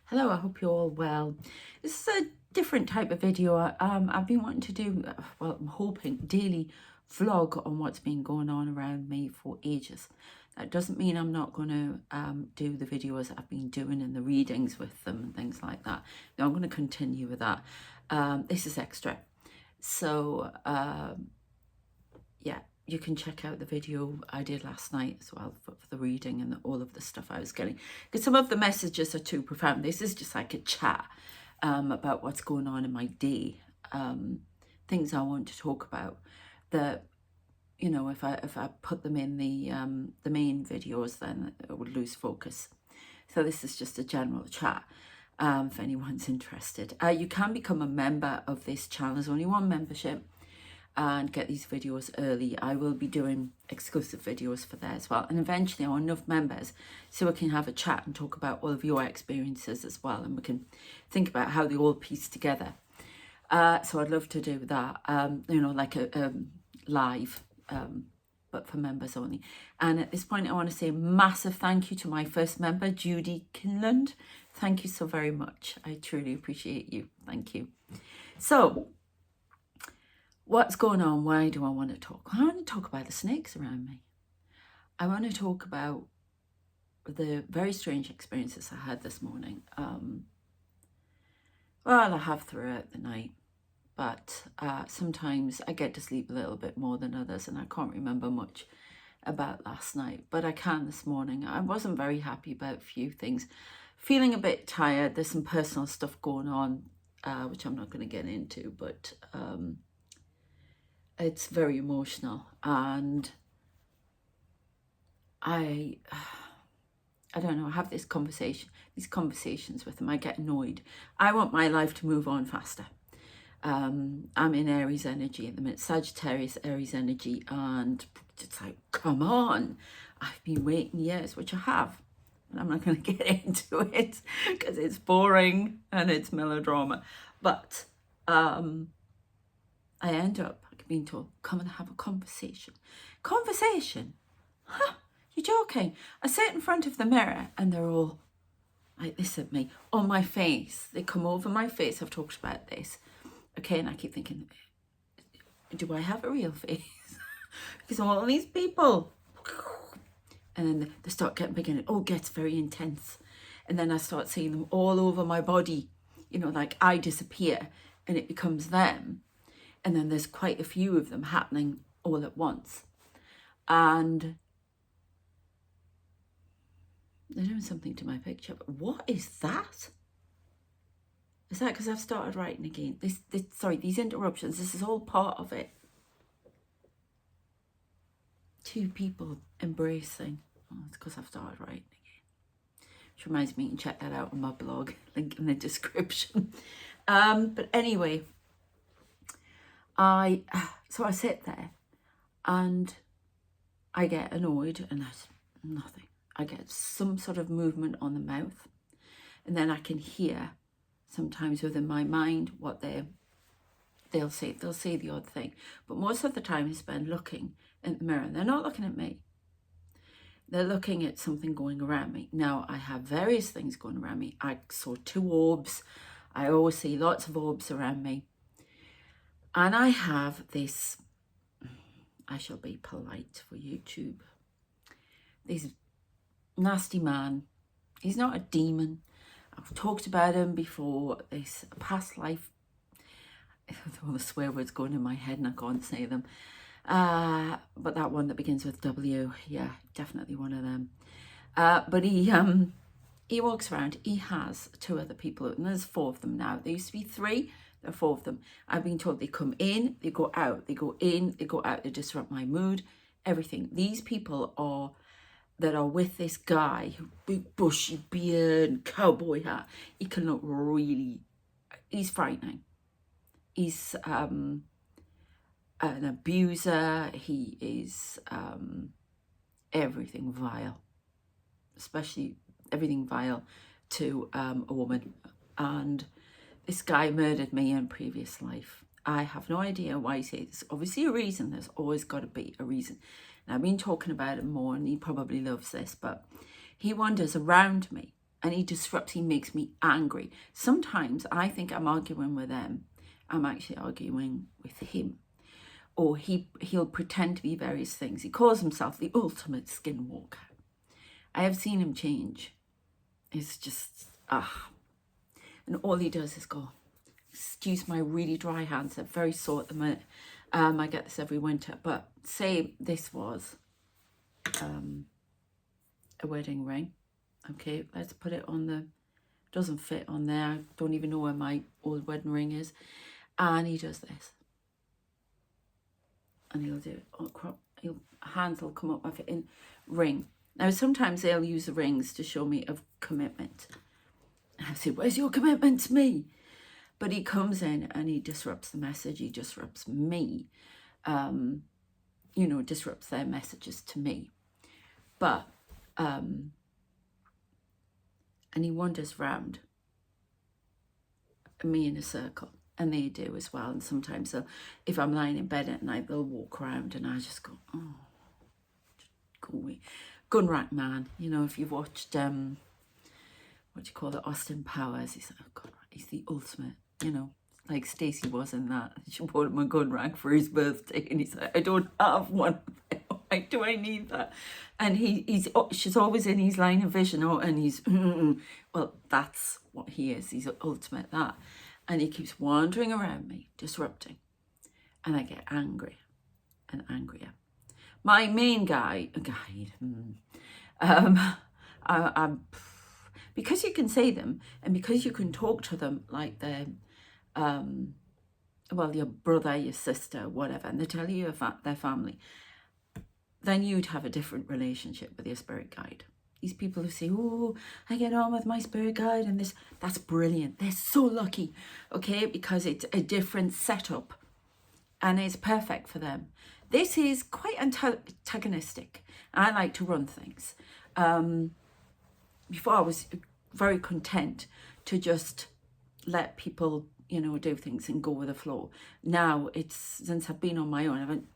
Hello, I hope you're all well. This is a different type of video. I've been wanting to do, well, I'm hoping, daily vlog on what's been going on around me for ages. That doesn't mean I'm not going to do the videos I've been doing and the readings with them and things like that. No, I'm going to continue with that. This is extra. So, yeah, you can check out the video I did last night as well for the reading and all of the stuff I was getting, because some of the messages are too profound. This is just like a chat about what's going on in my day, things I want to talk about that, you know, if I put them in the main videos, then it would lose focus. So this is just a general chat. If anyone's interested, you can become a member of this channel. There's only one membership, and get these videos early. I will be doing exclusive videos for there as well, and eventually I want enough members so we can have a chat and talk about all of your experiences as well, and we can think about how they all piece together. So I'd love to do that, you know, like a live, but for members only. And at this point I want to say a massive thank you to my first member, Judy Kinland. Thank you so very much. I truly appreciate you. Thank you. So what's going on? Why do I want to talk? I want to talk about the snakes around me. I want to talk about the very strange experiences I had this morning. Well, I have throughout the night, but sometimes I get to sleep a little bit more than others, and I can't remember much about last night, but I can this morning. I wasn't very happy about a few things. Feeling a bit tired. There's some personal stuff going on, which I'm not going to get into, but it's very emotional, and I don't know, I have these conversations with them. I get annoyed. I want my life to move on faster. I'm in Aries energy at the minute, Sagittarius, Aries energy, and it's like, come on, I've been waiting years, which I have, and I'm not going to get into it because it's boring and it's melodrama, but I end up being told, come and have a conversation. Conversation? Huh? You're joking. I sit in front of the mirror and they're all like this at me, on my face. They come over my face. I've talked about this. Okay, and I keep thinking, do I have a real face? Because all these people. And then they start getting big and it all gets very intense. And then I start seeing them all over my body. You know, like I disappear and it becomes them. And then there's quite a few of them happening all at once. And they're doing something to my picture. But what is that? Is that because I've started writing again? Sorry, these interruptions, this is all part of it. Two people embracing. Oh, it's because I've started writing again. Which reminds me, you can check that out on my blog. Link in the description. But anyway, so I sit there and I get annoyed, and that's nothing. I get some sort of movement on the mouth, and then I can hear sometimes within my mind what they'll say. They'll say the odd thing, but most of the time I spend looking in the mirror, and they're not looking at me. They're looking at something going around me. Now, I have various things going around me. I saw 2 orbs. I always see lots of orbs around me. And I have this, I shall be polite for YouTube, this nasty man. He's not a demon. I've talked about him before, this past life. All the swear words going in my head and I can't say them. But that one that begins with W, yeah, definitely one of them. But he walks around. He has 2 other people, and there's 4 of them now. There used to be 3. There are 4 of them. I've been told they come in, they go out, they go in, they go out, they disrupt my mood, everything. These people that are with this guy, big bushy beard, cowboy hat. He can look really, he's frightening. He's an abuser. He is everything vile, especially everything vile to a woman. And this guy murdered me in previous life. I have no idea why he's here. There's obviously a reason. There's always got to be a reason. And I've been talking about him more, and he probably loves this, but he wanders around me. and he disrupts, he makes me angry. Sometimes I think I'm arguing with them. I'm actually arguing with him. Or he'll pretend to be various things. He calls himself the ultimate Skinwalker. I have seen him change. It's just, and all he does is go, excuse my really dry hands, they're very sore at the minute. I get this every winter, but say this was a wedding ring. Okay, let's put it on the, doesn't fit on there. I don't even know where my old wedding ring is. And he does this. And he'll do it, hands will come up with it in ring. Now, sometimes they'll use the rings to show me of commitment. And I say, where's your commitment to me? But he comes in and he disrupts the message. He disrupts me. Disrupts their messages to me. But, and he wanders round me in a circle. And they do as well. And sometimes if I'm lying in bed at night, they'll walk around and I just go, oh, go away. Gun rack man. You know, if you've watched, what do you call it, Austin Powers, he's like, oh, gun rack. He's the ultimate, you know, like Stacey was in that. She bought him a gun rack for his birthday. And he's like, I don't have one. Why do I need that? And she's always in his line of vision. And he's, well, that's what he is. He's ultimate that. And he keeps wandering around me, disrupting. And I get angrier and angrier. My main guide, because you can say them and because you can talk to them like they're, your brother, your sister, whatever, and they tell you their family, then you'd have a different relationship with your spirit guide. These people who say, oh, I get on with my spirit guide and this, that's brilliant. They're so lucky, okay? Because it's a different setup and it's perfect for them. This is quite antagonistic. I like to run things. Before I was very content to just let people, do things and go with the flow. Now, since I've been on my own, I went,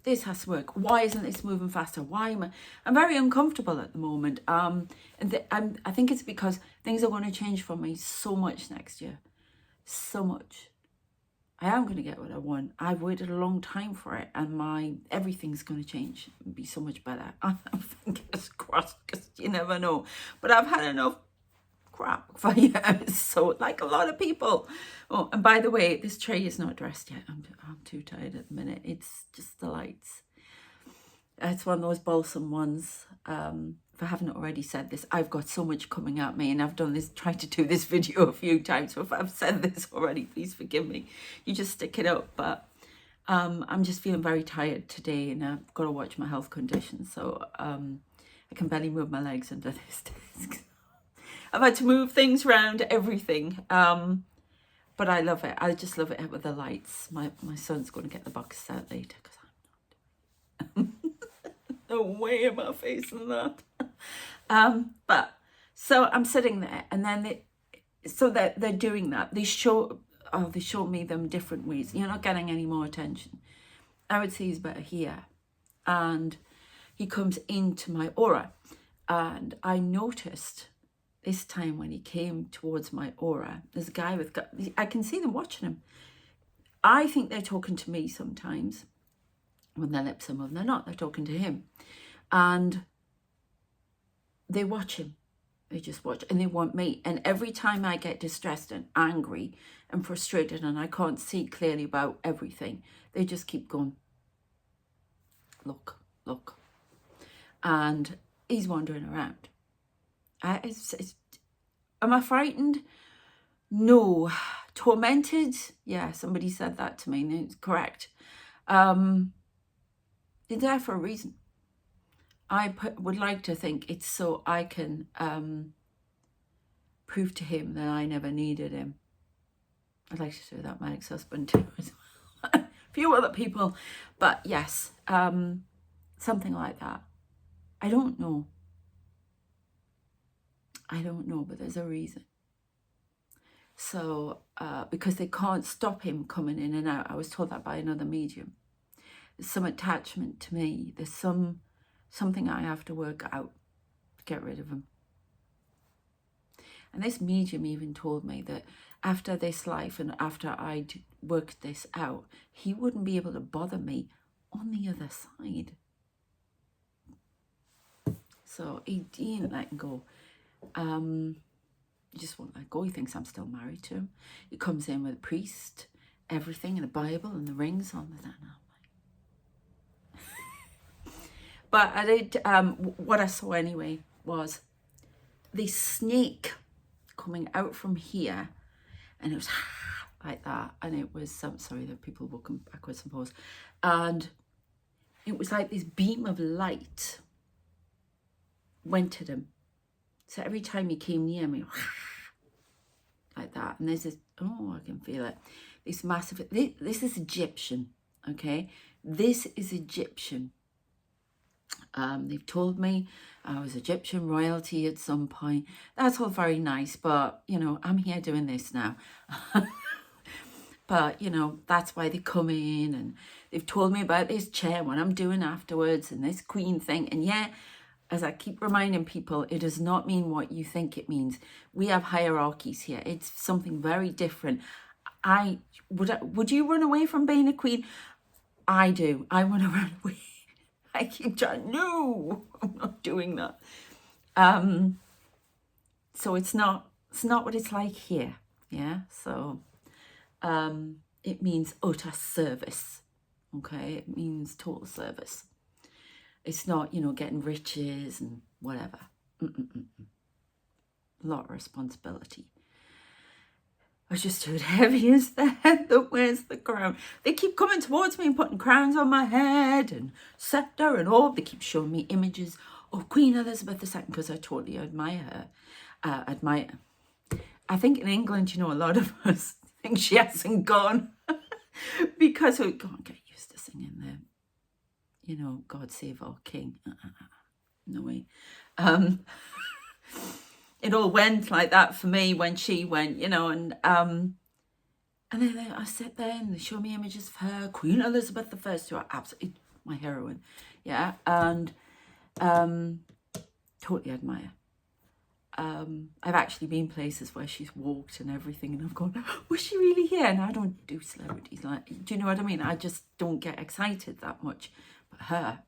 this has to work. Why isn't this moving faster? I'm very uncomfortable at the moment. I think it's because things are going to change for me so much next year. So much. I am going to get what I want. I've waited a long time for it, and everything's going to change and be so much better. I'm fingers crossed, because you never know. But I've had enough crap for years, so like a lot of people. Oh, and by the way, this tray is not dressed yet. I'm too tired at the minute. It's just the lights. It's one of those balsam ones. If I haven't already said this, I've got so much coming at me, and I've tried to do this video a few times, so if I've said this already, please forgive me. You just stick it up. But I'm just feeling very tired today, and I've got to watch my health condition, so I can barely move my legs under this desk. I've had to move things around, everything, but I love it. I just love it with the lights. My son's going to get the boxes out later, because I'm not doing it. No way am I facing that. But so I'm sitting there, and then they're doing that. They show me them different ways. You're not getting any more attention. I would say he's better here, and he comes into my aura, and I noticed this time when he came towards my aura, there's a guy I can see them watching him. I think they're talking to me sometimes. When their lips are moving, they're not. They're talking to him. And they watch him. They just watch. And they want me. And every time I get distressed and angry and frustrated and I can't see clearly about everything, they just keep going, look, look. And he's wandering around. Am I frightened? No. Tormented? Yeah, somebody said that to me, and it's correct. It's there for a reason. I would like to think it's so I can prove to him that I never needed him. I'd like to do that, my ex-husband too, as well. A few other people. But yes, something like that. I don't know. But there's a reason. So, because they can't stop him coming in and out. I was told that by another medium. There's some attachment to me. There's something I have to work out to get rid of him. And this medium even told me that after this life and after I'd worked this out, he wouldn't be able to bother me on the other side. So he ain't letting go. He just won't let go. He thinks I'm still married to him. He comes in with a priest, everything, and a Bible and the rings on with that. And I'm like... But I did, what I saw anyway was this snake coming out from here, and it was like that, and it was, sorry that people walking backwards and forwards, and it was like this beam of light went at him. So every time he came near me, like that, and there's this, oh, I can feel it, this massive, this is Egyptian, okay? This is Egyptian. They've told me I was Egyptian royalty at some point. That's all very nice, but, you know, I'm here doing this now. But, you know, that's why they come in, and they've told me about this chair, what I'm doing afterwards, and this queen thing. And yeah, as I keep reminding people, it does not mean what you think it means. We have hierarchies here. It's something very different. Would you run away from being a queen? I do. I want to run away. I keep trying, no, I'm not doing that. So it's not what it's like here. Yeah. So it means utter service. Okay. It means total service. It's not, you know, getting riches and whatever. A lot of responsibility. I was just too heavy as the head that wears the crown. They keep coming towards me and putting crowns on my head and scepter and all. They keep showing me images of Queen Elizabeth II because I totally admire her. I think in England, you know, a lot of us think she hasn't gone because we can't get used to singing the, you know, God Save Our King. No way. It all went like that for me when she went, you know, and then I sit there and they show me images of her, Queen Elizabeth I, who are absolutely my heroine, yeah, and totally admire. I've actually been places where she's walked and everything, and I've gone, was she really here? And I don't do celebrities, like, do you know what I mean? I just don't get excited that much. But her,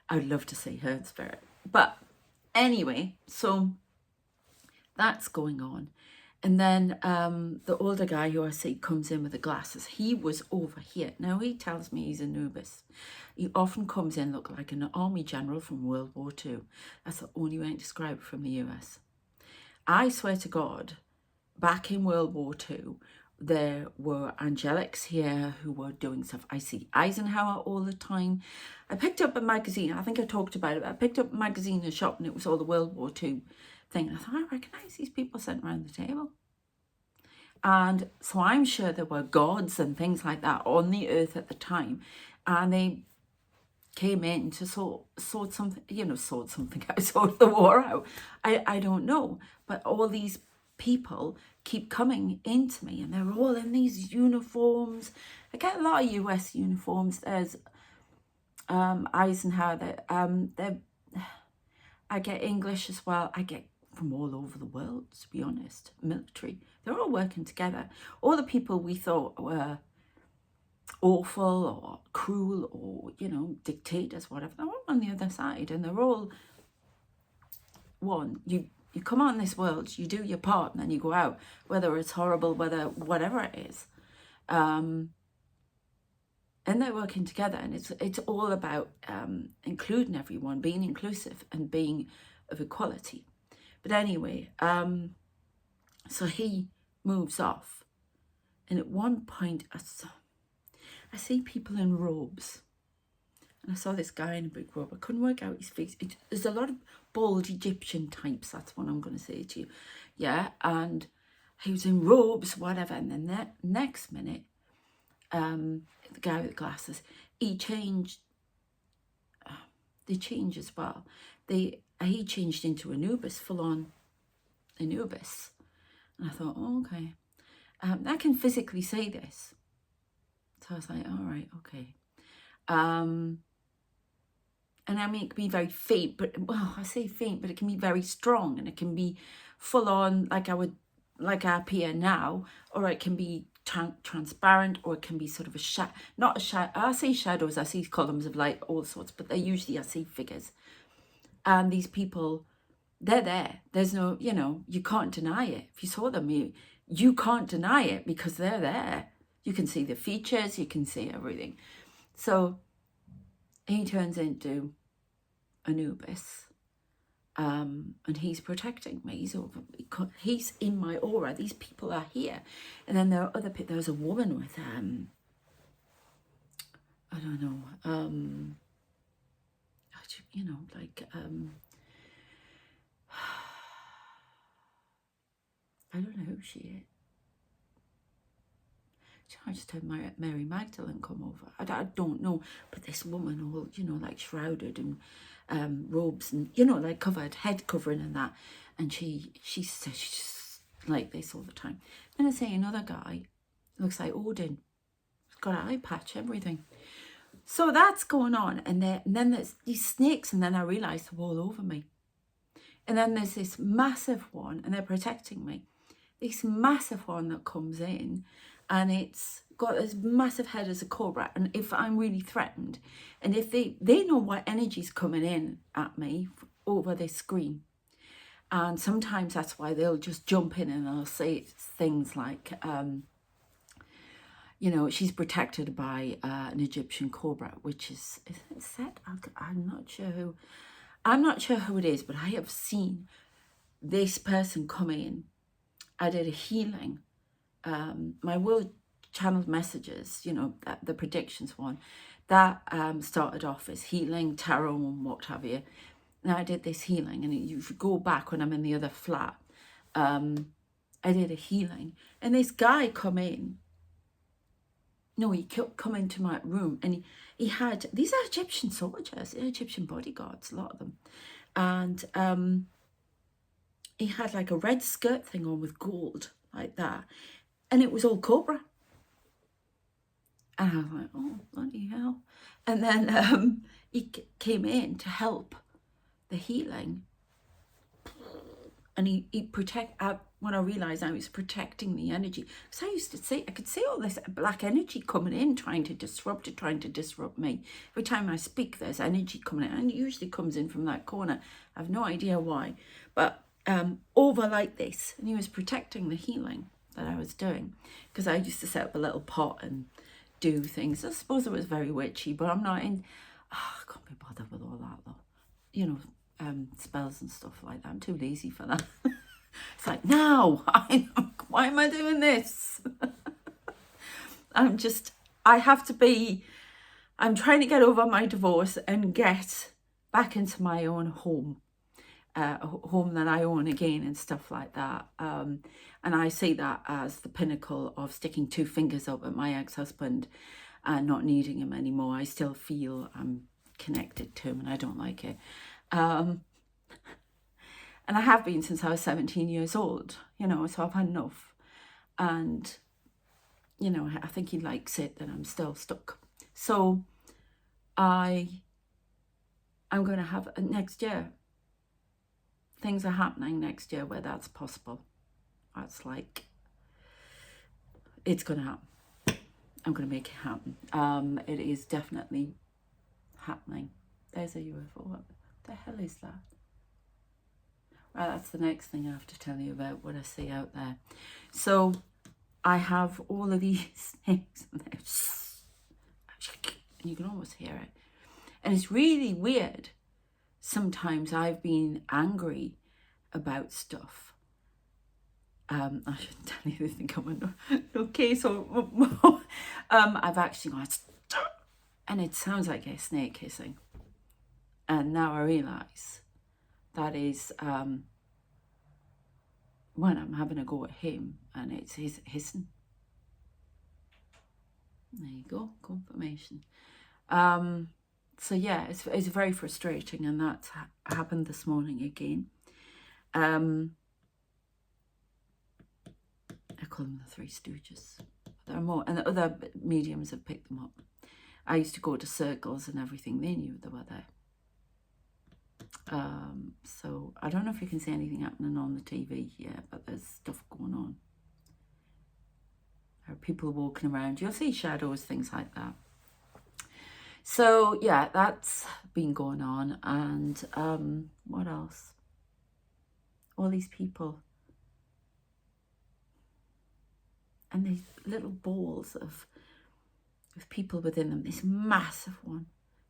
I would love to see her in spirit. But anyway, so that's going on. And then the older guy who I see comes in with the glasses. He was over here. Now, he tells me he's Anubis. He often comes in look like an army general from World War II. That's the only way I can describe it from the US. I swear to God, back in World War II, there were angelics here who were doing stuff. I see Eisenhower all the time. I picked up a magazine. I think I talked about it. I picked up a magazine in a shop, and it was all the World War II thing. I thought, I recognise these people sitting around the table. And so I'm sure there were gods and things like that on the earth at the time. And they came in to sort something, you know, sort something out, sort the war out. I don't know. But all these people keep coming into me, and they're all in these uniforms. I get a lot of US uniforms. There's Eisenhower. I get English as well. I get from all over the world, to be honest. Military. They're all working together. All the people we thought were awful or cruel or, you know, dictators, whatever, they're all on the other side, and they're all one. You come on this world, you do your part, and then you go out, whether it's horrible, whatever it is. And they're working together, and it's all about including everyone, being inclusive and being of equality. But anyway, so he moves off, and at one point I see people in robes, and I saw this guy in a big robe. I couldn't work out his face. There's a lot of bald Egyptian types, that's what I'm going to say to you. Yeah, and he was in robes, whatever, and then that next minute, the guy with the glasses, he changed. They changed as well. He changed into Anubis, full on Anubis, and I thought, oh, okay, I can physically say this. So I was like, all right, okay. And I mean, it can be very faint, but, well, I say faint, but it can be very strong, and it can be full on, like I appear now, or it can be transparent, or it can be sort of not a shadow. I say shadows, I see columns of light, all sorts, but they're usually, I see figures. And these people, they're there. There's no, you can't deny it. If you saw them, you can't deny it, because they're there. You can see the features, you can see everything. So he turns into Anubis, and he's protecting me. He's in my aura. These people are here. And then there are other people. There's a woman with, I don't know, like, I don't know who she is. I just had Mary Magdalene come over. I don't know, but this woman, all, like shrouded and robes and, like covered, head covering and that. And she says she's just like this all the time. Then I say another guy, looks like Hoarding. He's got an eye patch, everything. So that's going on. And then there's these snakes, and then I realise they're all over me. And then there's this massive one, and they're protecting me. This massive one that comes in, and it's got this massive head as a cobra. And if I'm really threatened, and if they know what energy's coming in at me over this screen, and sometimes that's why they'll just jump in and they'll say things like, she's protected by an Egyptian cobra, which is it set? I'm not sure who it is, but I have seen this person come in. I did a healing. My world channeled messages, the predictions one, that started off as healing, tarot and what have you. Now I did this healing, and you go back when I'm in the other flat. I did a healing, and this guy come in. No, he come into my room, and he had, these are Egyptian soldiers, Egyptian bodyguards, a lot of them. And he had like a red skirt thing on with gold, like that. And it was all cobra. And I was like, oh, bloody hell. And then he came in to help the healing. And he when I realised I was protecting the energy. Because I used to see, I could see all this black energy coming in, trying to disrupt me. Every time I speak, there's energy coming in. And it usually comes in from that corner. I have no idea why. But over like this. And he was protecting the healing that I was doing. Because I used to set up a little pot and do things. I suppose it was very witchy, but I'm not in... I can't be bothered with all that, though. Spells and stuff like that. I'm too lazy for that. It's like, no, why am I doing this? I'm trying to get over my divorce and get back into my own home, a home that I own again and stuff like that. And I see that as the pinnacle of sticking two fingers up at my ex-husband and not needing him anymore. I still feel I'm connected to him, and I don't like it. And I have been since I was 17 years old, so I've had enough. And, I think he likes it that I'm still stuck. So I'm going to have next year. Things are happening next year where that's possible. That's like, it's going to happen. I'm going to make it happen. It is definitely happening. There's a UFO. What the hell is that? Right, that's the next thing I have to tell you about what I see out there. So I have all of these things, and you can almost hear it. And it's really weird. Sometimes I've been angry about stuff. I shouldn't tell you, they think I'm okay. So I've actually gone, and it sounds like a snake hissing. And now I realise that is when I'm having a go at him, and it's his hissing. There you go, confirmation. So yeah, it's very frustrating, and that's happened this morning again. I call them the Three Stooges. There are more, and the other mediums have picked them up. I used to go to circles and everything. They knew they were there. So I don't know if you can see anything happening on the TV here, but there's stuff going on. There are people walking around. You'll see shadows, things like that. So yeah, that's been going on. And what else? All these people. And these little balls of people within them. This massive one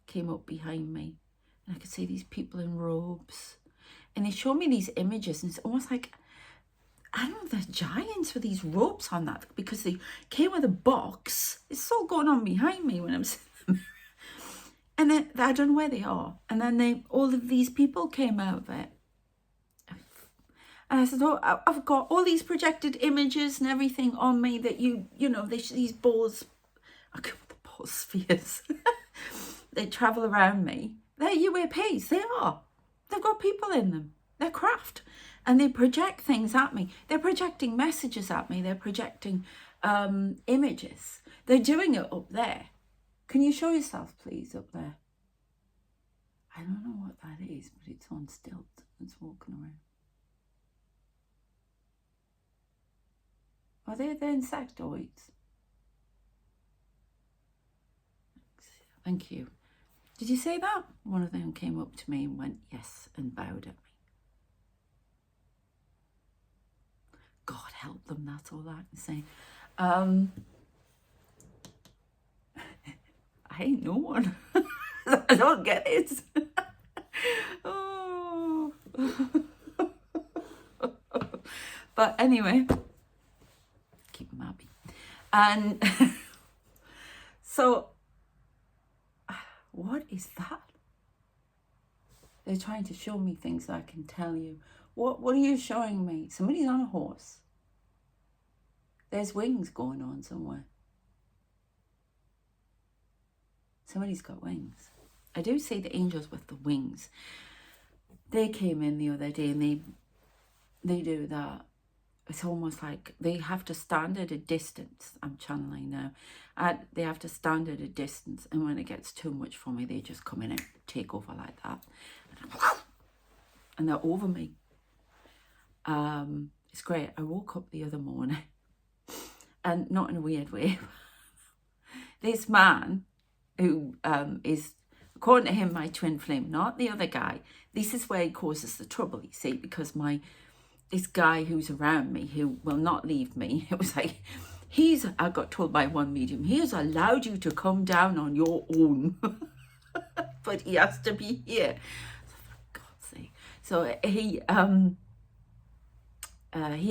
came up behind me. And I could see these people in robes. And they showed me these images. And it's almost like, I don't know, they're giants with these robes on that. Because they came with a box. It's all going on behind me when I'm sitting there. And then, I don't know where they are. And then all of these people came out of it. And I said, oh, I've got all these projected images and everything on me that you know, these balls, I call them the ball spheres. They travel around me. They're UAPs, they are. They've got people in them. They're craft. And they project things at me. They're projecting messages at me. They're projecting images. They're doing it up there. Can you show yourself, please, up there? I don't know what that is, but it's on stilts. It's walking around. Are they the insectoids? Thank you. Did you say that? One of them came up to me and went, yes, and bowed at me. God help them, that's all I can say. I ain't no one. I don't get it. Oh. But anyway, keep them happy. And so, what is that? They're trying to show me things I can tell you. What are you showing me? Somebody's on a horse. There's wings going on somewhere. Somebody's got wings. I do see the angels with the wings. They came in the other day and they do that. It's almost like they have to stand at a distance. I'm channeling now. They have to stand at a distance, and when it gets too much for me, they just come in and take over like that. And they're over me. It's great. I woke up the other morning, and not in a weird way. This man, who is, according to him, my twin flame, not the other guy. This is where he causes the trouble, you see, because this guy who's around me, who will not leave me, it was like, I got told by one medium, he has allowed you to come down on your own. But he has to be here. So for God's sake. So he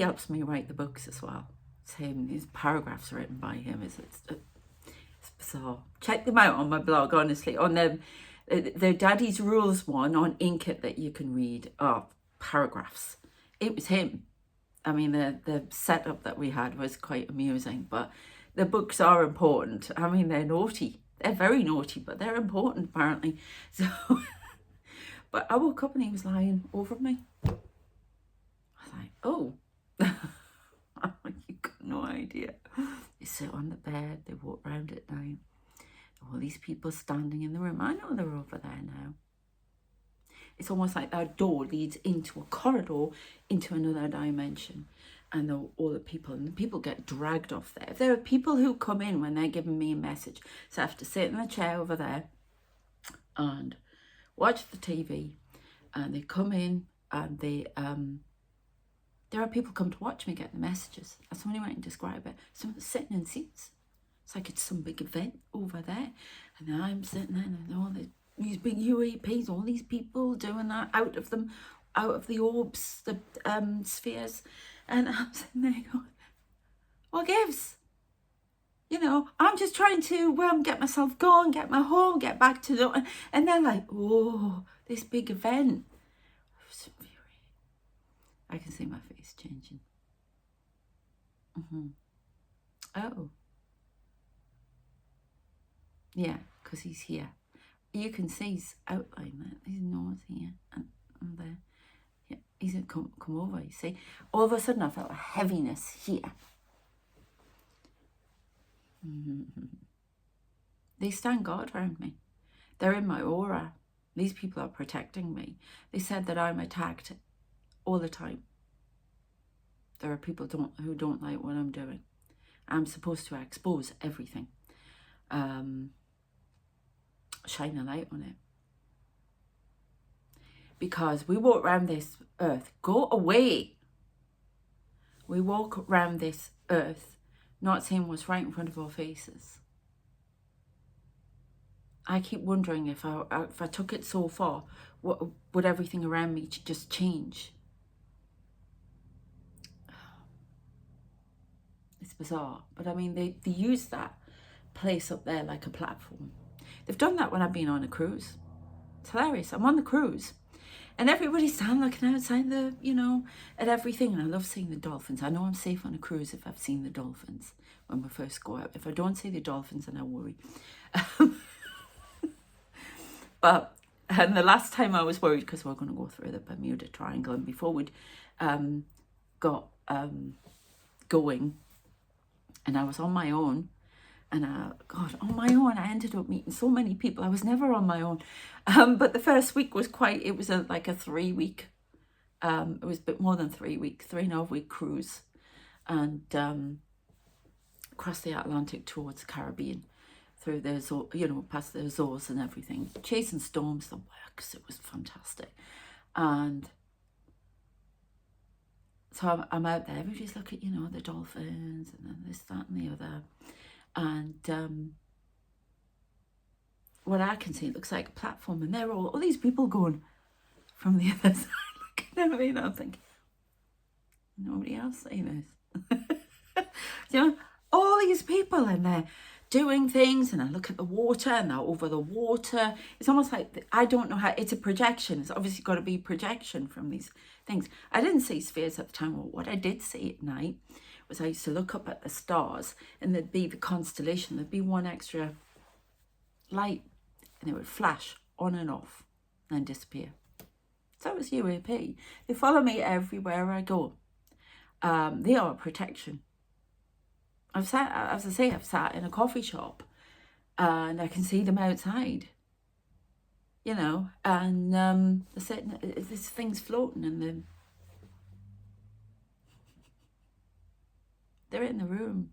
helps me write the books as well. It's him, these paragraphs are written by him. It's bizarre. Check them out on my blog, honestly. On the Daddy's Rules one on Inket that you can read are paragraphs. It was him. I mean, the setup that we had was quite amusing, but the books are important. I mean, they're naughty. They're very naughty, but they're important, apparently. So, but I woke up and he was lying over me. I was like, oh. You got no idea. They sit on the bed, they walk around at night. All these people standing in the room. I know they're over there now. It's almost like that door leads into a corridor, into another dimension. And all the people get dragged off there. If there are people who come in when they're giving me a message, so I have to sit in the chair over there and watch the TV. And they come in and there are people come to watch me get the messages. That's the only way I can describe it. Someone's sitting in seats. It's like it's some big event over there. And then I'm sitting there and all these big UAPs, all these people doing that out of the orbs, the spheres. And I'm sitting there going, what gives? You know, I'm just trying to get myself going, get my home, get back to the... And they're like, oh, this big event. I can see my face changing. Oh. Yeah, because he's here. You can see his outline there. His nose here and there. Yeah, he's come over, you see. All of a sudden I felt a heaviness here. They stand guard around me. They're in my aura. These people are protecting me. They said that I'm attacked all the time. There are people who don't like what I'm doing. I'm supposed to expose everything. Shine a light on it. Because we walk around this earth. Go away. We walk around this earth not seeing what's right in front of our faces. I keep wondering if I took it so far, would everything around me just change? It's bizarre. But I mean, they use that place up there like a platform. They've done that when I've been on a cruise. It's hilarious. I'm on the cruise. And everybody's standing looking outside the, at everything. And I love seeing the dolphins. I know I'm safe on a cruise if I've seen the dolphins when we first go out. If I don't see the dolphins, then I worry. And the last time I was worried, because we're going to go through the Bermuda Triangle, and before we'd got going, and I was on my own, and on my own, I ended up meeting so many people. I was never on my own. But the first week was like a 3 week, it was a bit more than 3 week, 3.5 week cruise. And across the Atlantic towards the Caribbean, through the, past the Azores and everything. Chasing storms, the works, it was fantastic. And so I'm out there, everybody's looking at, the dolphins, and then this, that, and the other. And what I can see, it looks like a platform, and they're all these people going from the other side looking at me, and I'm thinking, nobody else saying this. All these people, and they're doing things, and I look at the water, and they're over the water. It's almost like, I don't know how, it's a projection. It's obviously got to be projection from these things. I didn't see spheres at the time. Well, what I did see at night was I used to look up at the stars, and there'd be the constellation. There'd be one extra light, and it would flash on and off and disappear. So it was UAP. They follow me everywhere I go. They are protection. I've sat in a coffee shop, and I can see them outside, and they're sitting, this thing's floating, and they're in the room.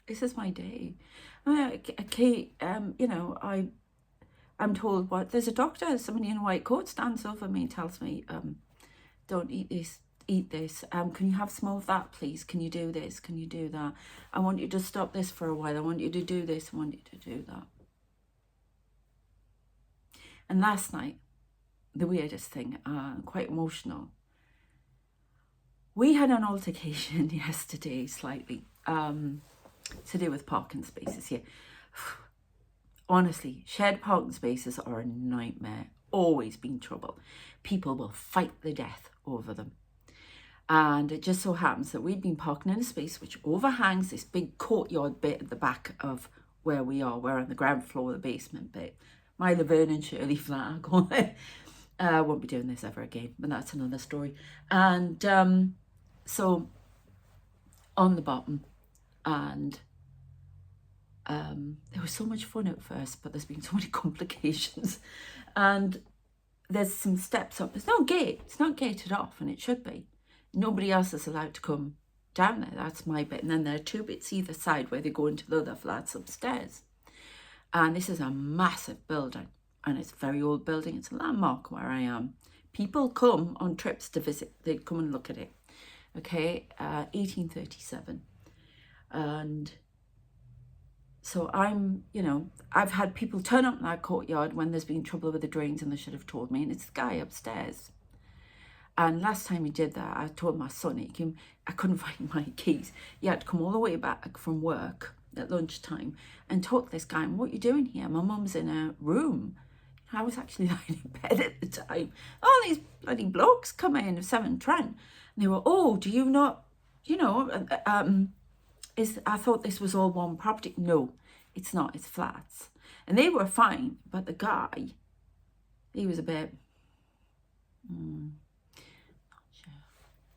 This is my day. I'm told, there's a doctor, somebody in a white coat stands over me and tells me, don't eat this. Can you have some of that, please? Can you do this? Can you do that? I want you to stop this for a while. I want you to do this. I want you to do that. And last night, the weirdest thing, quite emotional. We had an altercation yesterday, slightly, to do with parking spaces here. Honestly, shared parking spaces are a nightmare. Always been trouble. People will fight the death over them. And it just so happens that we'd been parking in a space which overhangs this big courtyard bit at the back of where we are. We're on the ground floor, the basement bit. My Laverne and Shirley flat. I won't be doing this ever again, but that's another story. And so on the bottom, and it was so much fun at first, but there's been so many complications. And there's some steps up. There's no gate. It's not gated off, and it should be. Nobody else is allowed to come down there. That's my bit. And then there are 2 bits either side where they go into the other flats upstairs. And this is a massive building. And it's a very old building. It's a landmark where I am. People come on trips to visit. They come and look at it. Okay, 1837. And so I've had people turn up in that courtyard when there's been trouble with the drains, and they should have told me. And it's the guy upstairs. And last time he did that, I told my son, I couldn't find my keys. He had to come all the way back from work at lunchtime and talk to this guy. And what are you doing here? My mum's in a room. I was actually lying in bed at the time. All these bloody blokes come in of 7 Trent. And they were, do you not, I thought this was all one property. No, it's not. It's flats. And they were fine. But the guy, he was a bit...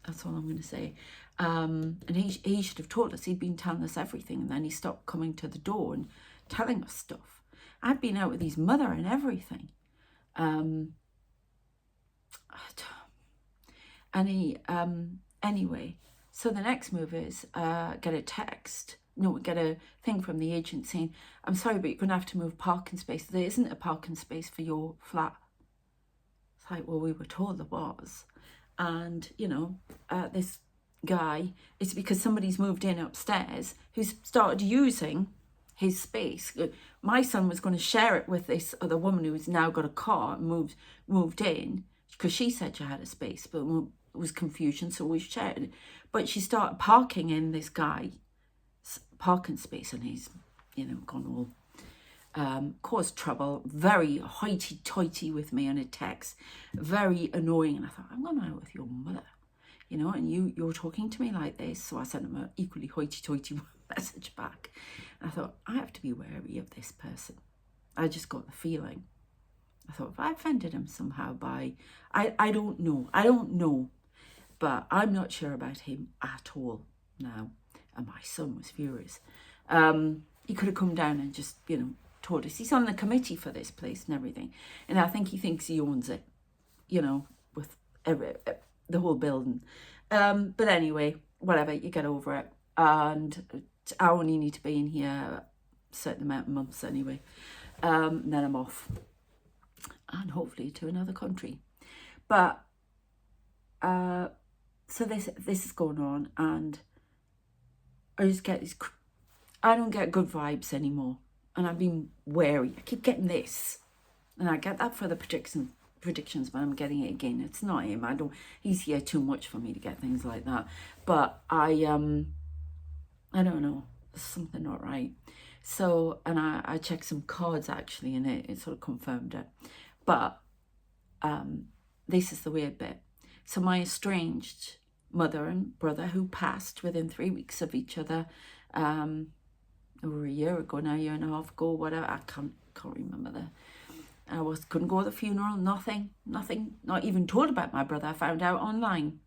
That's all I'm going to say. And he should have told us. He'd been telling us everything, and then he stopped coming to the door and telling us stuff. I'd been out with his mother and everything. Anyway, so the next move is get a thing from the agent saying, I'm sorry, but you're going to have to move parking space. There isn't a parking space for your flat. It's like, well, we were told there was. And, you know, this guy, it's because somebody's moved in upstairs who's started using his space. My son was going to share it with this other woman who's now got a car and moved in because she said she had a space, but it was confusion, so we shared it. But she started parking in this guy's parking space, and he's, you know, gone all caused trouble, very hoity-toity with me on a text, very annoying. And I thought, I'm going out with your mother, you know, and you're talking to me like this. So I sent him an equally hoity-toity message back. And I thought, I have to be wary of this person. I just got the feeling. I thought, if I offended him somehow by, I don't know, but I'm not sure about him at all now. And my son was furious. He could have come down and just, you know, told us. He's on the committee for this place and everything. And I think he thinks he owns it, you know, with the whole building. But anyway, whatever, you get over it. And I only need to be in here a certain amount of months anyway. And then I'm off. And hopefully to another country. But, so this is going on, and I just get these, I don't get good vibes anymore. And I've been wary. I keep getting this. And I get that for the predictions, but I'm getting it again. It's not him. He's here too much for me to get things like that. But I don't know. There's something not right. So, and I checked some cards actually, and it sort of confirmed it. But this is the weird bit. So my estranged mother and brother, who passed within 3 weeks of each other, over a year ago now, year and a half ago, whatever, I can't remember couldn't go to the funeral, nothing, not even told about my brother. I found out online.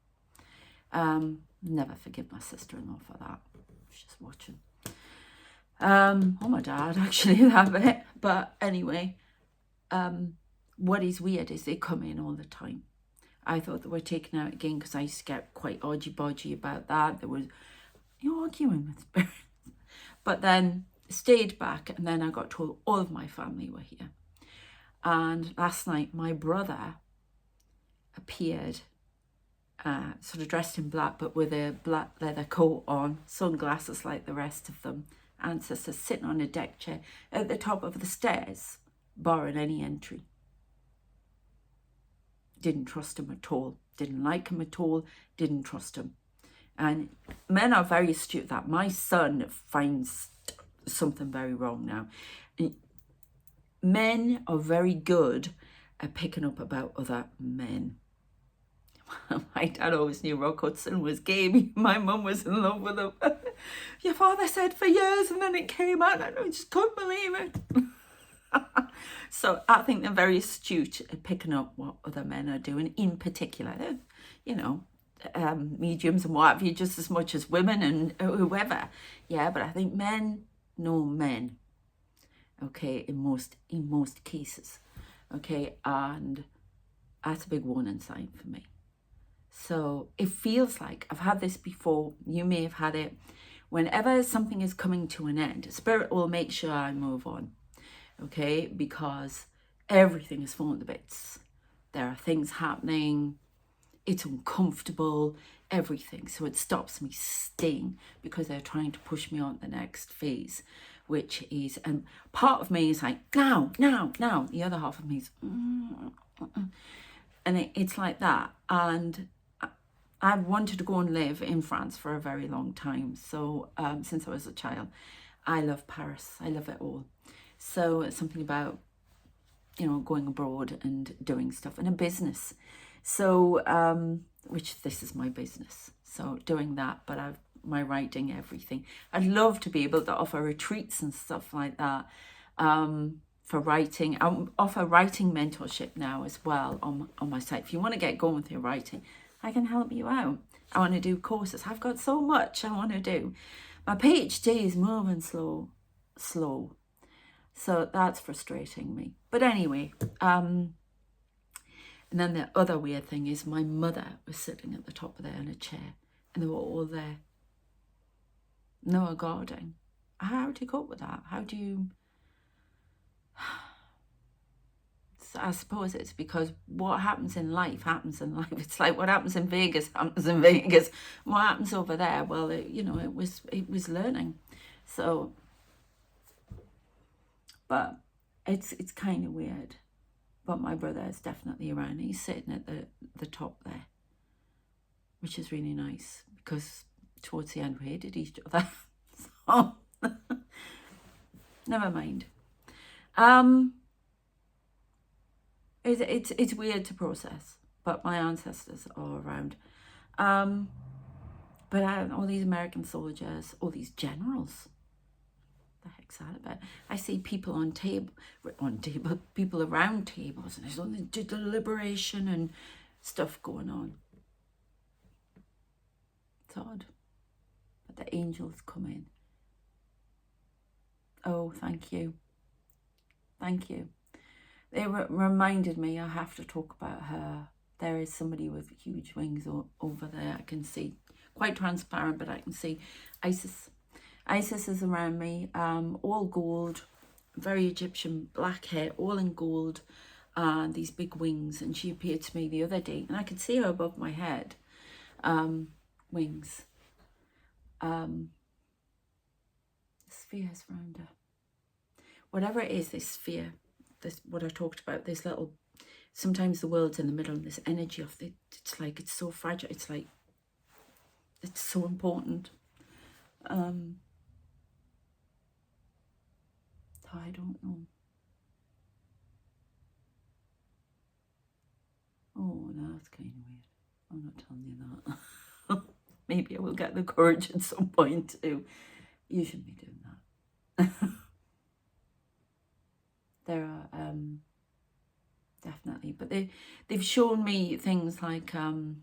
Never forgive my sister-in-law for that. She's just watching. Or my dad, actually, that bit. But anyway, what is weird is they come in all the time. I thought they were taken out again because I used to get quite odgy-bodgy about that. There was, you're arguing with spirits. But then stayed back, and then I got told all of my family were here. And last night, my brother appeared, sort of dressed in black, but with a black leather coat on, sunglasses like the rest of them, ancestors, sitting on a deck chair at the top of the stairs, barring any entry. Didn't trust him at all, didn't like him at all, didn't trust him. And men are very astute at that. My son finds something very wrong now. Men are very good at picking up about other men. My dad always knew Rock Hudson was gay. My mum was in love with him. Your father said for years, and then it came out, and I just couldn't believe it. So I think they're very astute at picking up what other men are doing, in particular. They're, you know, mediums and what have you, just as much as women and whoever. Yeah, but I think men know men. Okay, in most cases. Okay, and that's a big warning sign for me. So it feels like, I've had this before, you may have had it, whenever something is coming to an end, spirit will make sure I move on. Okay, because everything is falling to bits. There are things happening, it's uncomfortable, everything. So it stops me staying because they're trying to push me on to the next phase, which is, and part of me is like, now. The other half of me is, and it's like that. And I wanted to go and live in France for a very long time. So since I was a child, I love Paris. I love it all. So it's something about, you know, going abroad and doing stuff in a business. So, which this is my business. So doing that, but I've my writing, everything. I'd love to be able to offer retreats and stuff like that for writing. I offer writing mentorship now as well on my site. If you want to get going with your writing, I can help you out. I want to do courses. I've got so much I want to do. My PhD is moving slow. So that's frustrating me. But anyway, and then the other weird thing is my mother was sitting at the top of there in a chair, and they were all there. And they were guarding. How do you cope with that? How do you... I suppose it's because what happens in life happens in life. It's like what happens in Vegas happens in Vegas. What happens over there? Well, it was learning. So, but it's kind of weird. But my brother is definitely around. He's sitting at the top there, which is really nice because towards the end we hated each other. So, never mind. It's weird to process, but my ancestors are around. But all these American soldiers, all these generals, the heck's that about? I see people people around tables, and there's all the deliberation and stuff going on. It's odd. But the angels come in. Oh, thank you. Thank you. They reminded me I have to talk about her. There is somebody with huge wings over there. I can see, quite transparent, but I can see Isis. Isis is around me, all gold, very Egyptian, black hair, all in gold, and these big wings. And she appeared to me the other day, and I could see her above my head, wings. Spheres around her. Whatever it is, this sphere, this what I talked about, this little, sometimes the world's in the middle, and this energy of it, it's like, it's so fragile, it's like, it's so important. I don't know. Oh, that's kind of weird. I'm not telling you that. Maybe I will get the courage at some point too. You shouldn't be doing that. There are definitely, but they've shown me things like no,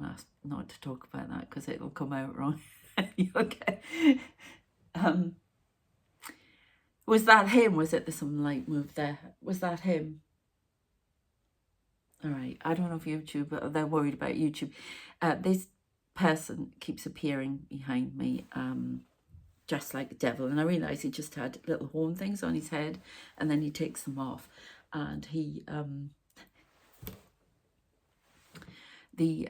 that's not to talk about that because it'll come out wrong. Okay. Was that him? Was it some light move there? Was that him? All right. I don't know if YouTube, but they're worried about YouTube. This person keeps appearing behind me, just like the devil. And I realised he just had little horn things on his head, and then he takes them off. And he, the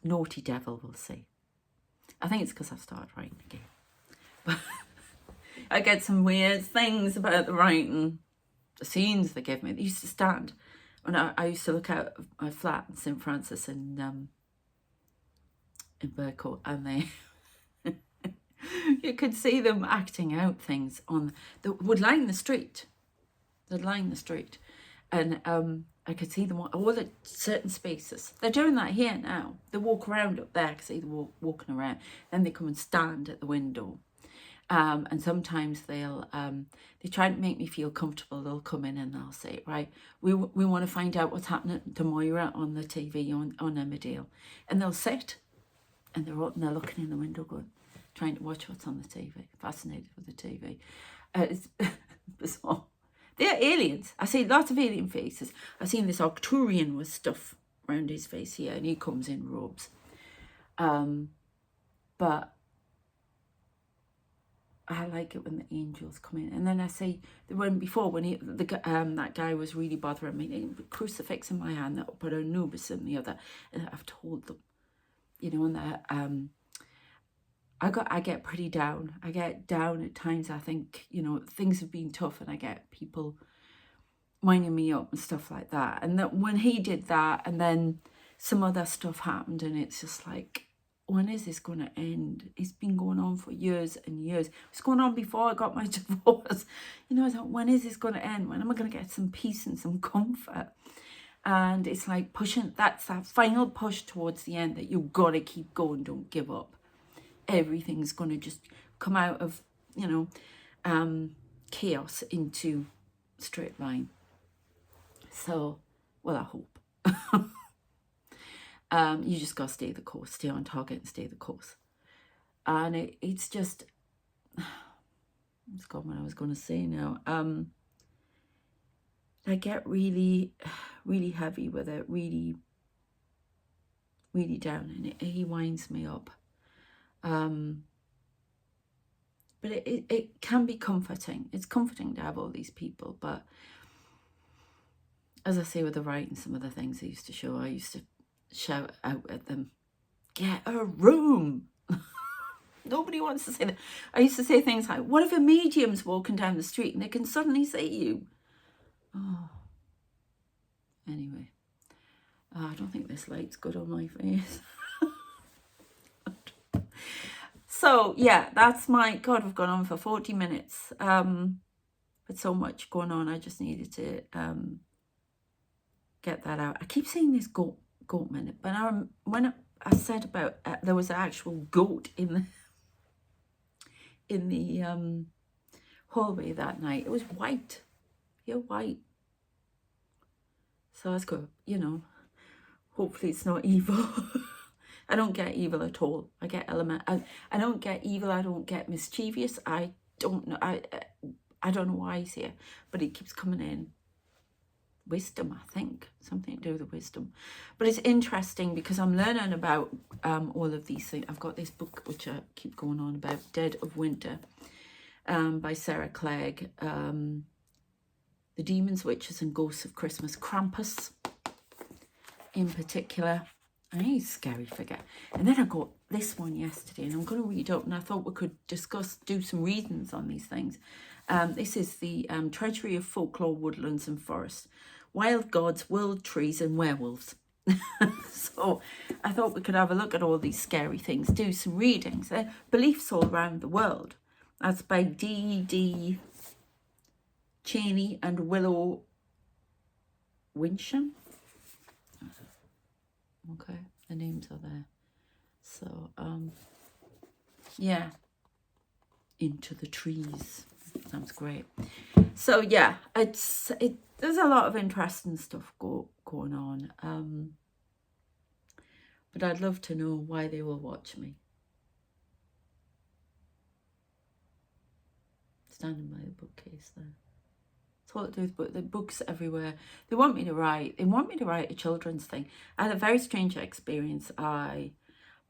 naughty devil, we'll see. I think it's because I've started writing again. But I get some weird things about the writing. The scenes they give me. They used to stand when I used to look out of my flat in St. Francis in Burcourt, and they you could see them acting out things on would line the street. They'd line the street, and I could see them all at certain spaces. They're doing that here now. They walk around up there. I can see them walking around. Then they come and stand at the window. And sometimes they'll they try to make me feel comfortable. They'll come in and they'll say, right, we want to find out what's happening to Moira on the TV on Emmerdale. And they'll sit and they're looking in the window going, trying to watch what's on the TV, fascinated with the TV. It's bizarre. They're aliens. I see lots of alien faces. I've seen this Arcturian with stuff around his face here, and he comes in robes. But I like it when the angels come in. And then I say, the one before, when that guy was really bothering me, a crucifix in my hand, but Anubis in the other, and I've told them, you know, and that I get pretty down. I get down at times. I think, you know, things have been tough, and I get people winding me up and stuff like that. And that when he did that, and then some other stuff happened, and it's just like, when is this going to end? It's been going on for years and years. It's going on before I got my divorce. You know, I thought, when is this going to end? When am I going to get some peace and some comfort? And it's like pushing, that's that final push towards the end that you've got to keep going, don't give up. Everything's going to just come out of, you know, chaos into straight line. So, well, I hope. You just got to stay the course, stay on target and stay the course. And it's just, it's gone what I was going to say now. I get really, really heavy with it, really, really down, and he winds me up. But it can be comforting. It's comforting to have all these people, but as I say with the writing, some of the things I used to show, I used to shout out at them, get a room. Nobody wants to say that. I used to say things like, what if a medium's walking down the street and they can suddenly see you? Oh, anyway. I don't think this light's good on my face. So, yeah, that's my... God, we've gone on for 40 minutes. With so much going on, I just needed to get that out. I keep saying this goat minute, but when I said about there was an actual goat in the hallway that night. It was white. You're white. So I was good, you know. Hopefully it's not evil. I don't get evil at all. I get element. I don't get evil. I don't get mischievous. I don't know. I don't know why he's here, but he keeps coming in. Wisdom, I think. Something to do with wisdom. But it's interesting because I'm learning about all of these things. I've got this book which I keep going on about, Dead of Winter, by Sarah Clegg. The Demons, Witches and Ghosts of Christmas. Krampus, in particular. And he's a scary figure. And then I got this one yesterday, and I'm going to read up, and I thought we could do some readings on these things. This is the Treasury of Folklore, Woodlands and Forests. Wild Gods, World Trees and Werewolves. So I thought we could have a look at all these scary things, do some readings. Beliefs all around the world. That's by D.D. Cheney and Willow Winsham. Okay, the names are there. So, yeah. Into the Trees. Sounds great. So, yeah, there's a lot of interesting stuff going on. But I'd love to know why they will watch me. Standing by the bookcase there. That's all it does, but the books everywhere. They want me to write. They want me to write a children's thing. I had a very strange experience. My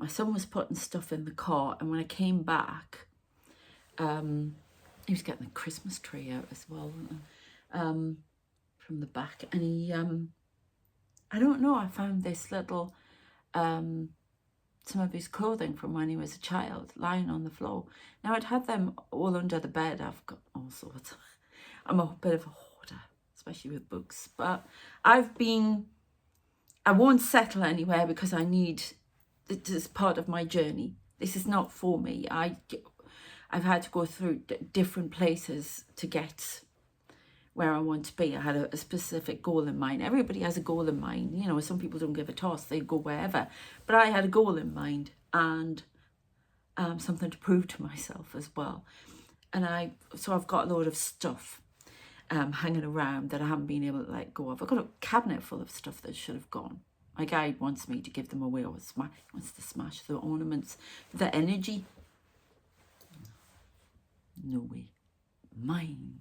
son was putting stuff in the car, and when I came back, he was getting the Christmas tree out as well, from the back, and he, I don't know, I found this little, some of his clothing from when he was a child lying on the floor. Now, I'd had them all under the bed. I've got all sorts. I'm a bit of a hoarder, especially with books. But I won't settle anywhere because I need, this is part of my journey. This is not for me. I've had to go through different places to get where I want to be. I had a specific goal in mind. Everybody has a goal in mind. You know, some people don't give a toss. They go wherever. But I had a goal in mind, and something to prove to myself as well. And so I've got a load of stuff hanging around that I haven't been able to let go of. I've got a cabinet full of stuff that should have gone. My guide wants me to give them away, or wants to smash the ornaments, the energy. No way. Mine.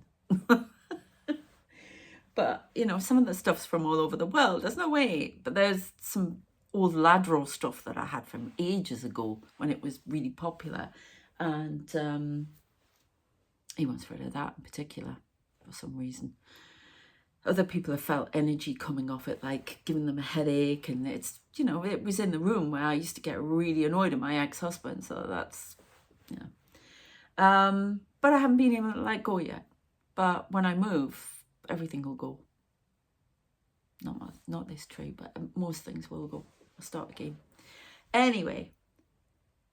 But, you know, some of the stuff's from all over the world. There's no way. But there's some old Ladro stuff that I had from ages ago when it was really popular. And he wants rid of that in particular for some reason. Other people have felt energy coming off it, like giving them a headache. And it's, you know, it was in the room where I used to get really annoyed at my ex-husband. So that's, you know. But I haven't been able to let go yet. But when I move, everything will go. Not this tree, but most things will go. I'll start again. Anyway,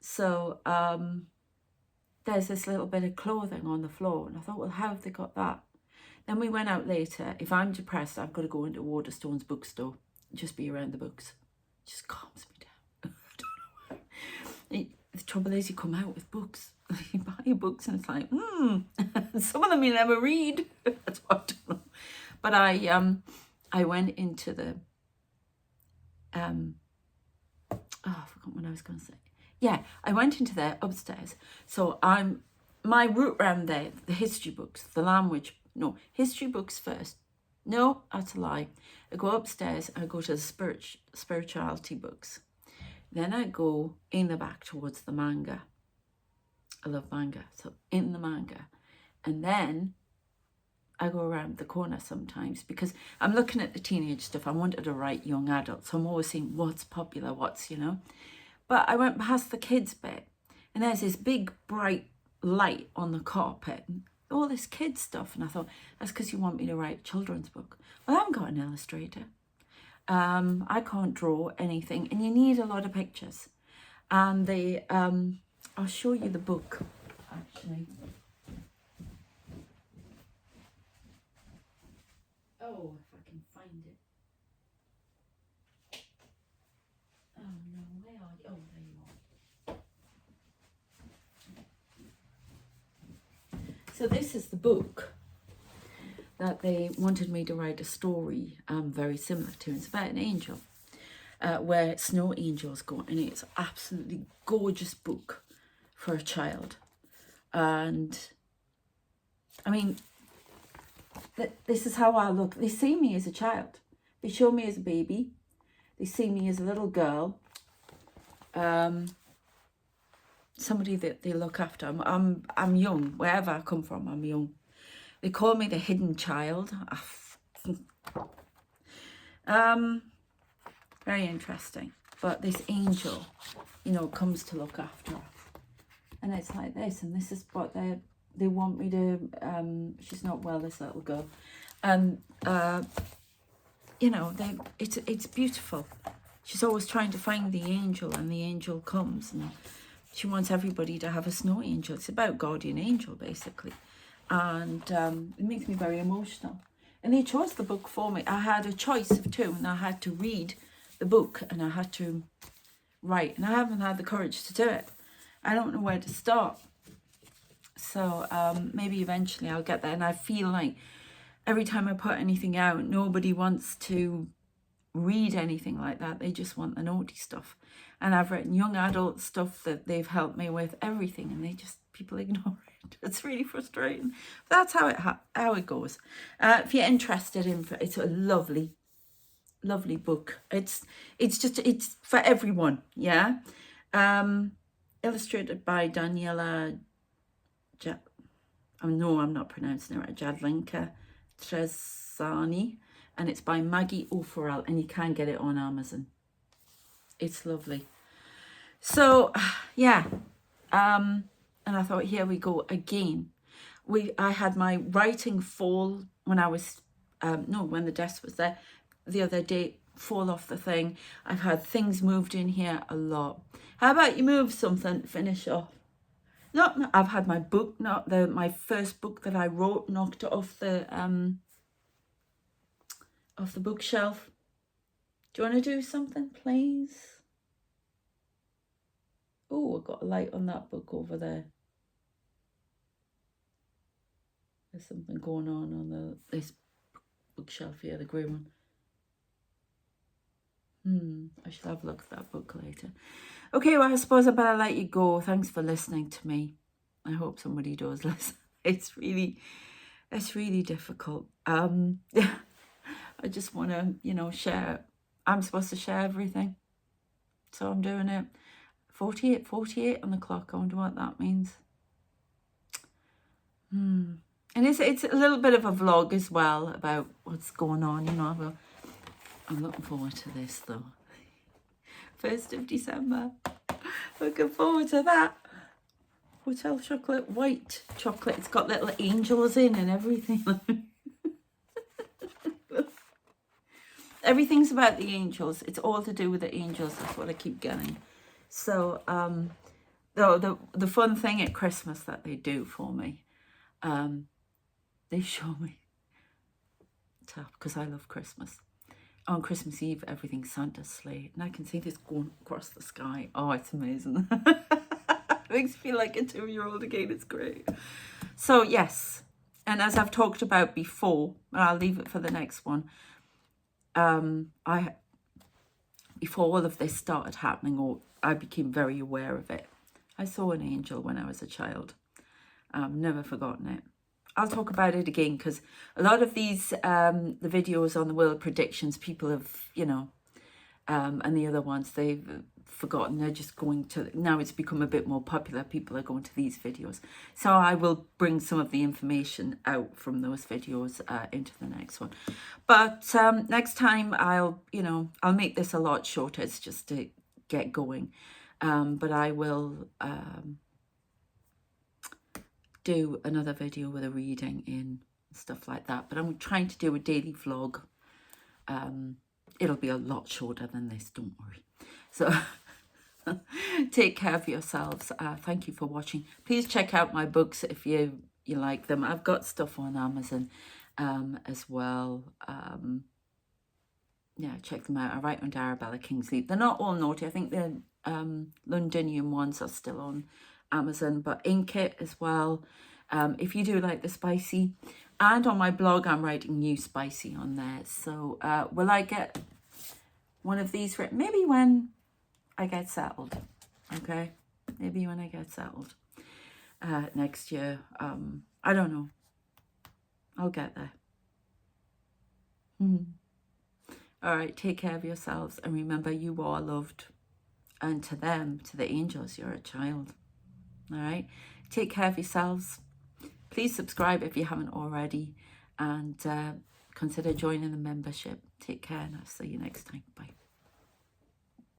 so there's this little bit of clothing on the floor, and I thought, well, how have they got that? Then we went out later. If I'm depressed, I've got to go into Waterstone's bookstore, just be around the books. It just calms me down. I don't know why. The trouble is, you come out with books. You buy books and it's like, some of them you never read. That's what I don't know. But I went into the, I forgot what I was going to say. yeah, I went into there upstairs. So my route around there, the history books, the language, no, history books first. No, that's a lie. I go upstairs, I go to the spirituality books. Then I go in the back towards the manga. I love manga, so in the manga. And then I go around the corner sometimes because I'm looking at the teenage stuff. I wanted to write young adults, so I'm always seeing what's popular, what's, you know. But I went past the kids bit, and there's this big bright light on the carpet, and all this kids stuff. And I thought, that's because you want me to write a children's book. Well, I haven't got an illustrator. I can't draw anything, and you need a lot of pictures. And I'll show you the book, actually. Oh, if I can find it. Oh no, where are you? Oh, there you are. So this is the book that they wanted me to write a story very similar to. It's about an angel, where snow angels go, and it's absolutely gorgeous book for a child. And I mean, this is how I look. They see me as a child. They show me as a baby. They see me as a little girl. Somebody that they look after. I'm young. Wherever I come from, I'm young. They call me the hidden child. Very interesting. But this angel, you know, comes to look after her. And it's like this, and this is what they want me to, she's not well, this little girl. And, you know, it's beautiful. She's always trying to find the angel, and the angel comes, and she wants everybody to have a snow angel. It's about guardian angel, basically. And it makes me very emotional. And they chose the book for me. I had a choice of two, and I had to read the book, and I had to write. And I haven't had the courage to do it. I don't know where to start. So maybe eventually I'll get there. And I feel like every time I put anything out, nobody wants to read anything like that. They just want the naughty stuff. And I've written young adult stuff that they've helped me with, everything, and people ignore it. It's really frustrating. But that's how it goes. If you're interested in, it's a lovely book. It's for everyone. Yeah. Illustrated by Daniela. No, I'm not pronouncing it right. Jadlinka Trezani, and it's by Maggie O'Farrell, and you can get it on Amazon. It's lovely. So yeah, and I thought, here we go again. I had my writing fall when I was when the desk was there the other day, fall off the thing. I've had things moved in here a lot. How about you move something to finish off? No, I've had my book, my first book that I wrote, knocked off the bookshelf. Do you want to do something, please? Oh, I've got a light on that book over there. There's something going on this bookshelf here, the grey one. I should have a look at that book later. Okay, well, I suppose I better let you go. Thanks for listening to me. I hope somebody does listen. It's really difficult. I just want to, share. I'm supposed to share everything. So I'm doing it. 48 on the clock. I wonder what that means. And it's a little bit of a vlog as well about what's going on, I'm looking forward to this though. 1st of December. Looking forward to that. Hotel chocolate, white chocolate. It's got little angels in and everything. Everything's about the angels. It's all to do with the angels. That's what I keep getting. So, the fun thing at Christmas that they do for me, they show me, because I love Christmas. On Christmas Eve, everything's Santa's sleigh, and I can see this going across the sky. Oh, it's amazing. It makes me feel like a 2-year-old again. It's great. So yes, and as I've talked about before, and I'll leave it for the next one. Before all of this started happening, or I became very aware of it. I saw an angel when I was a child. I've never forgotten it. I'll talk about it again, because a lot of these, the videos on the world predictions, people have, you know, and the other ones, they've forgotten. They're just going to, now it's become a bit more popular. People are going to these videos. So I will bring some of the information out from those videos into the next one. But next time I'll make this a lot shorter. It's just to get going. But I will do another video with a reading in, stuff like that. But I'm trying to do a daily vlog. It'll be a lot shorter than this, don't worry. So take care of yourselves. Thank you for watching. Please check out my books if you like them. I've got stuff on Amazon as well. Yeah, check them out. I write under Arabella Kingsley. They're not all naughty. I think the Londonian ones are still on Amazon, but Ink It as well. If you do like the spicy. And on my blog, I'm writing new spicy on there. So will I get one of these written? Maybe when I get settled. Okay? Maybe when I get settled next year. I don't know. I'll get there. All right, take care of yourselves. And remember, you are loved. And to them, to the angels, you're a child. All right? Take care of yourselves. Please subscribe if you haven't already. And consider joining the membership. Take care, and I'll see you next time. Bye.